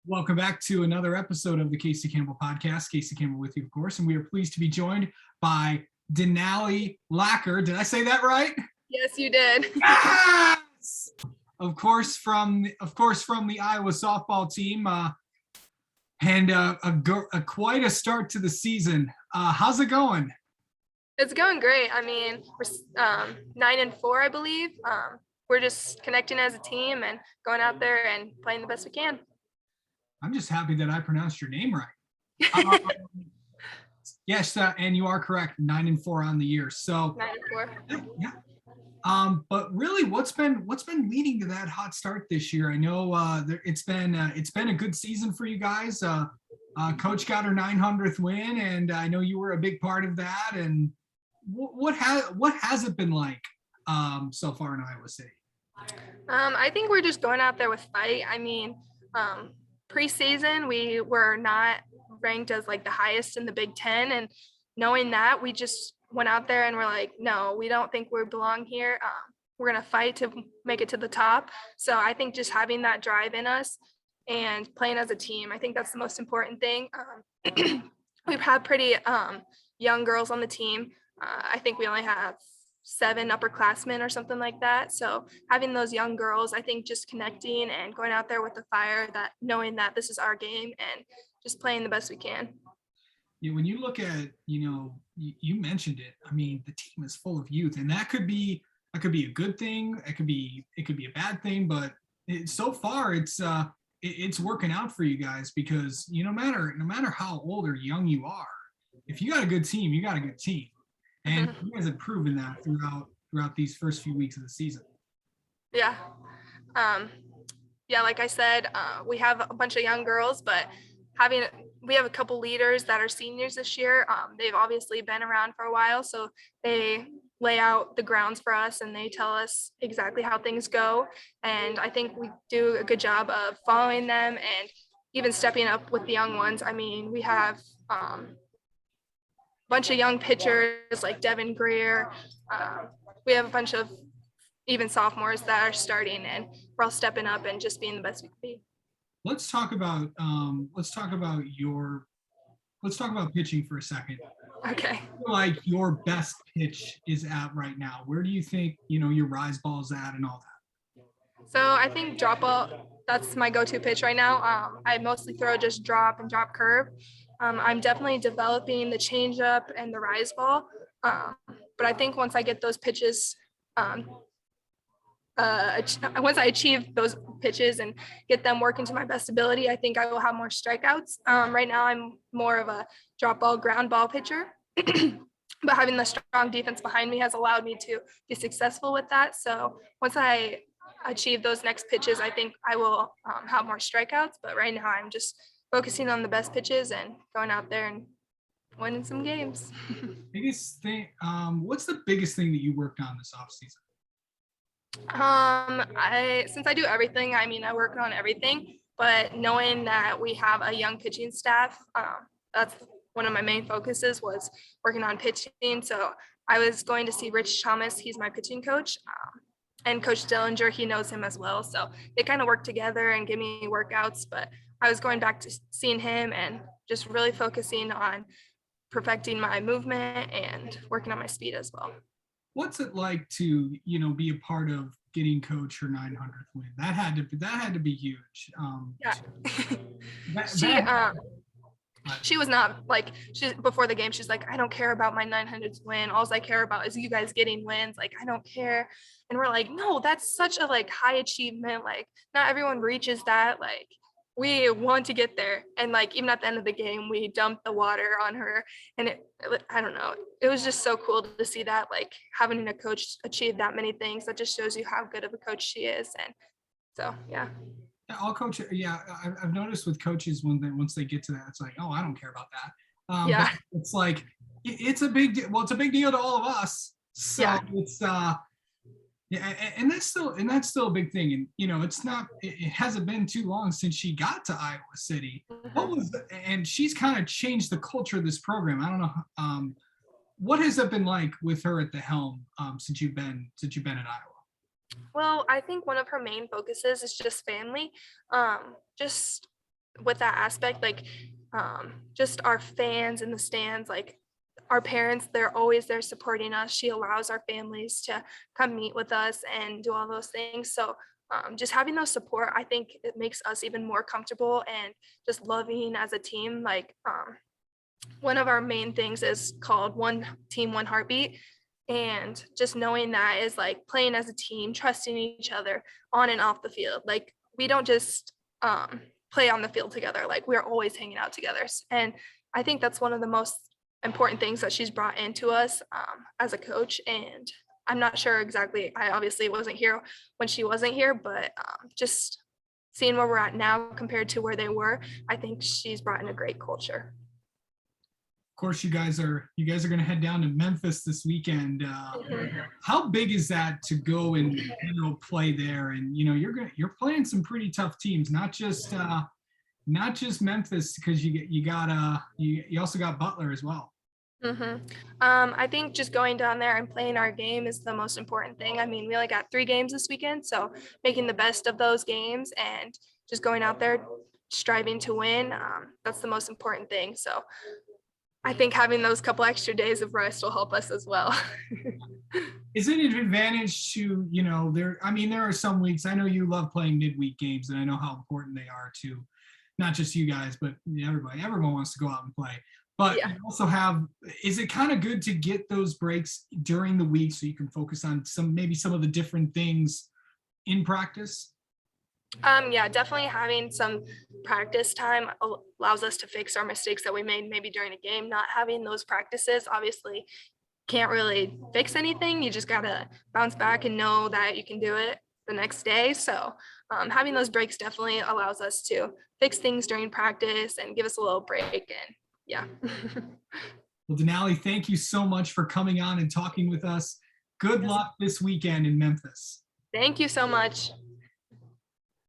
Welcome back to another episode of the Casey Campbell podcast. Casey Campbell with you, of course, and we are pleased to be joined by Danali Loecker. Did I say that right? Yes, you did. Yes! Of course, from the Iowa softball team, and quite a start to the season. How's it going? It's going great. I mean, we're 9-4, I believe. We're just connecting as a team and going out there and playing the best we can. I'm just happy that I pronounced your name right. Yes, and you are correct. 9-4 on the year. So 9-4. yeah. But really, what's been leading to that hot start this year? I know it's been a good season for you guys. Coach got her 900th win, and I know you were a big part of that. And what has it been like so far in Iowa City? I think we're just going out there with fight. I mean, preseason we were not ranked as like the highest in the Big Ten, and knowing that, we just went out there and we're like, no, we don't think we belong here. We're gonna fight to make it to the top. So I think just having that drive in us and playing as a team, I think that's the most important thing. We've had pretty young girls on the team. I think we only have 7 upperclassmen or something like that. So having those young girls, I think just connecting and going out there with the fire, that knowing that this is our game and just playing the best we can. Yeah, when you look at, you mentioned it. I mean, the team is full of youth, and that could be a good thing. It could be a bad thing, but so far it's working out for you guys because no matter how old or young you are, if you got a good team, you got a good team. And you guys have proven that throughout these first few weeks of the season. Yeah. Like I said, we have a bunch of young girls, but we have a couple leaders that are seniors this year. They've obviously been around for a while, so they lay out the grounds for us and they tell us exactly how things go. And I think we do a good job of following them and even stepping up with the young ones. I mean, we have bunch of young pitchers like Devin Greer. We have a bunch of even sophomores that are starting, and we're all stepping up and just being the best we can be. Let's talk about pitching for a second. Okay. Like your best pitch is at right now. Where do you think your rise ball's at and all that? So I think drop ball, that's my go-to pitch right now. I mostly throw just drop and drop curve. I'm definitely developing the changeup and the rise ball. But I think once I get those pitches, once I achieve those pitches and get them working to my best ability, I think I will have more strikeouts. Right now, I'm more of a drop ball, ground ball pitcher. But having the strong defense behind me has allowed me to be successful with that. So once I achieve those next pitches, I think I will have more strikeouts. But right now, I'm just focusing on the best pitches and going out there and winning some games. Biggest thing, what's the biggest thing that you worked on this offseason? Since I do everything, I mean, I work on everything, but knowing that we have a young pitching staff, that's one of my main focuses was working on pitching. So I was going to see Rich Thomas, he's my pitching coach, and Coach Dillinger, he knows him as well. So they kind of work together and give me workouts, but I was going back to seeing him and just really focusing on perfecting my movement and working on my speed as well. What's it like to, be a part of getting Coach her 900th win? That had to be huge. Yeah. She was not like, before the game, she's like, I don't care about my 900th win. All I care about is you guys getting wins. Like, I don't care. And we're like, no, that's such a high achievement. Like, not everyone reaches that. Like, we want to get there. And even at the end of the game, we dumped the water on her. And I don't know, it was just so cool to see that, having a coach achieve that many things. That just shows you how good of a coach she is. And so, yeah. I'll coach. Yeah, I've noticed with coaches once they get to that, it's like, oh, I don't care about that. Yeah. But it's like it's a big deal. Well, it's a big deal to all of us. So yeah. It's and that's still a big thing. And it hasn't been too long since she got to Iowa City. And she's kind of changed the culture of this program. I don't know. What has it been like with her at the helm since you've been at Iowa? Well, I think one of her main focuses is just family. Just with that aspect, like just our fans in the stands, like our parents, they're always there supporting us. She allows our families to come meet with us and do all those things. So just having those support, I think it makes us even more comfortable and just loving as a team. Like one of our main things is called one team, one heartbeat. And just knowing that is like playing as a team, trusting each other on and off the field. Like we don't just play on the field together. Like we're always hanging out together. And I think that's one of the most important things that she's brought into us as a coach. And I'm not sure exactly. I obviously wasn't here when she wasn't here, but just seeing where we're at now compared to where they were, I think she's brought in a great culture. Of course, you guys are going to head down to Memphis this weekend. How big is that to go and play there? And you're playing some pretty tough teams, not just Memphis, because you also got Butler as well. I think just going down there and playing our game is the most important thing. I mean, we only got 3 games this weekend, so making the best of those games and just going out there striving to win, that's the most important thing. So I think having those couple extra days of rest will help us as well. Is it an advantage to, there are some weeks, I know you love playing midweek games, and I know how important they are to not just you guys, but everybody. Everyone wants to go out and play. But you also is it kind of good to get those breaks during the week so you can focus on some of the different things in practice? Yeah, definitely having some practice time allows us to fix our mistakes that we made maybe during a game. Not having those practices obviously can't really fix anything. You just gotta bounce back and know that you can do it the next day. So having those breaks definitely allows us to fix things during practice and give us a little break. And yeah. Well, Danali, thank you so much for coming on and talking with us. Good luck this weekend in Memphis. Thank you so much.